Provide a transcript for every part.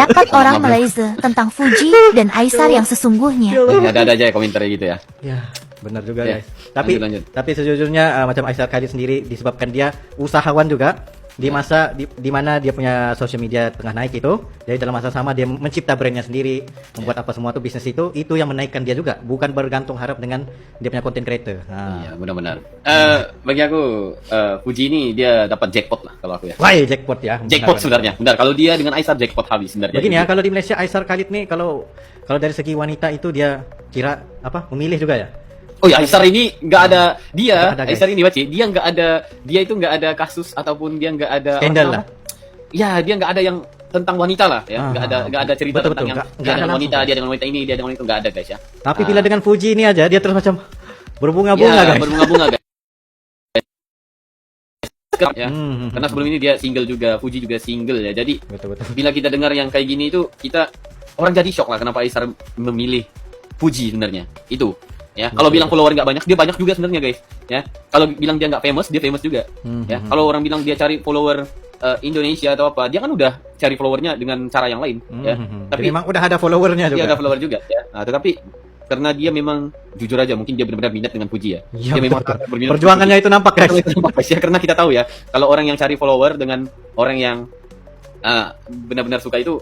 pendapat orang Malaysia tentang Fuji dan Aisar yang sesungguhnya. Ada aja ya komentarnya gitu ya. Ya, benar juga Ya, guys. Tapi lanjut. tapi sejujurnya macam Aisar Khalid sendiri disebabkan dia usahawan juga di masa di mana dia punya social media tengah naik itu. Jadi dalam masa sama dia mencipta brandnya sendiri, membuat apa semua tuh bisnis itu yang menaikkan dia juga, bukan bergantung harap dengan dia punya content creator. Nah. Iya, benar-benar. Bagi aku Fuji ini dia dapat jackpot lah kalau aku ya. Wah, jackpot ya. Jackpot Benar. sebenarnya. Benar, kalau dia dengan Aisar jackpot habis sebenarnya. Begini ya, kalau di Malaysia Aisar Khalid nih kalau dari segi wanita itu dia kira apa? Memilih juga ya? Oh ya, Aisar ini nggak ada dia. Nggak ada, guys. Aisar ini Baci, dia nggak ada, dia itu nggak ada kasus ataupun dia nggak ada Skandal apa? lah. Ya, dia nggak ada yang tentang wanita lah ya. Nggak ada cerita Betul, tentang betul. yang Nggak dia ada dengan langsung, wanita, guys. dia dengan wanita ini, dia dengan wanita itu nggak ada guys ya. Tapi bila dengan Fuji ini aja dia terus macam berbunga-bunga Ya, guys. berbunga-bunga guys. Ya. Hmm. Karena sebelum ini dia single juga, Fuji juga single ya. Jadi Betul. bila kita dengar yang kayak gini itu kita orang jadi shock lah kenapa Aisar memilih Fuji sebenarnya. Itu ya. Kalau bilang follower nggak banyak, dia banyak juga sebenarnya guys. Ya. Kalau bilang dia nggak famous, dia famous juga. Ya. Kalau orang bilang dia cari follower Indonesia atau apa, dia kan udah cari followernya dengan cara yang lain ya. Tapi memang udah ada followernya juga. dia ada follower juga ya. Nah, tetapi karena dia memang jujur aja mungkin dia benar-benar minat dengan Fuji ya. Iya, Dia memang betul. berminat Perjuangannya itu nampak guys. ya, karena kita tahu ya kalau orang yang cari follower dengan orang yang benar-benar suka itu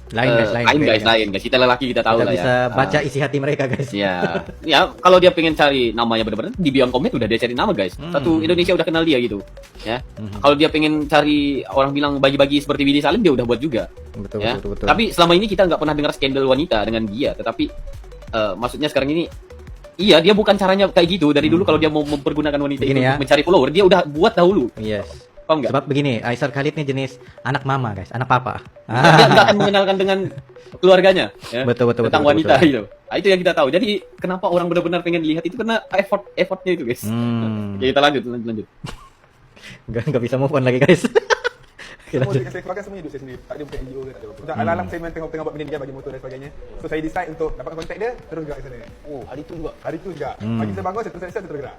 Lain lain guys. Kita lelaki kita tahu Kita lah bisa ya. baca isi hati mereka guys. Ya, ya kalau dia pengen cari namanya benar-benar di Beyond Comment udah dia cari nama guys. Satu Indonesia udah kenal dia gitu. Ya. Kalau dia pengen cari orang bilang bagi-bagi seperti Willy Salim dia udah buat juga. Betul, Ya. betul. Tapi selama ini kita nggak pernah dengar skandal wanita dengan dia. Tetapi maksudnya sekarang ini iya dia bukan caranya kayak gitu dari dulu kalau dia mau mempergunakan wanita Begini itu ya. untuk mencari follower dia udah buat dahulu. Yes. Paham nggak? Sebab begini, Aisar Khalid nih jenis anak mama guys, anak papa. Dia nggak akan mengenalkan dengan keluarganya ya, Betul, tentang betul, wanita betul. gitu. Nah, itu yang kita tahu. Jadi kenapa orang benar-benar pengen lihat itu karena effortnya itu guys. Ya kita lanjut. Nggak bisa move on lagi guys. Kita Semua yang saya keluarkan semua hidup saya sendiri. Tak ada bukan NGO ke tak ada apa. Dah alam-alam saya memang tengok buat benda dia bagi motor dan sebagainya. So saya decide untuk dapatkan kontak dia terus gerak ke sana. Oh, hari tu juga. Hari tu juga. Pagi saya bangun saya terus gerak.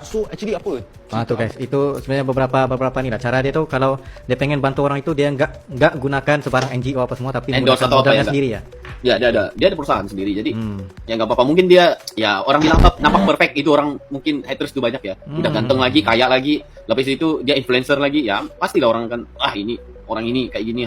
So actually apa? tuh guys, itu sebenarnya beberapa nih lah cara dia tuh kalau dia pengen bantu orang itu dia nggak gunakan sebarang NGO apa semua tapi Endorse menggunakan atau apa modalnya ya, sendiri ya. Ya dia ada perusahaan sendiri. Jadi ya nggak apa-apa. Mungkin dia ya orang bilang nampak perfect itu orang mungkin haters itu banyak ya. Udah ganteng lagi, kaya lagi. Lebih itu dia influencer lagi ya pastilah orang kan ini orang ini kayak gini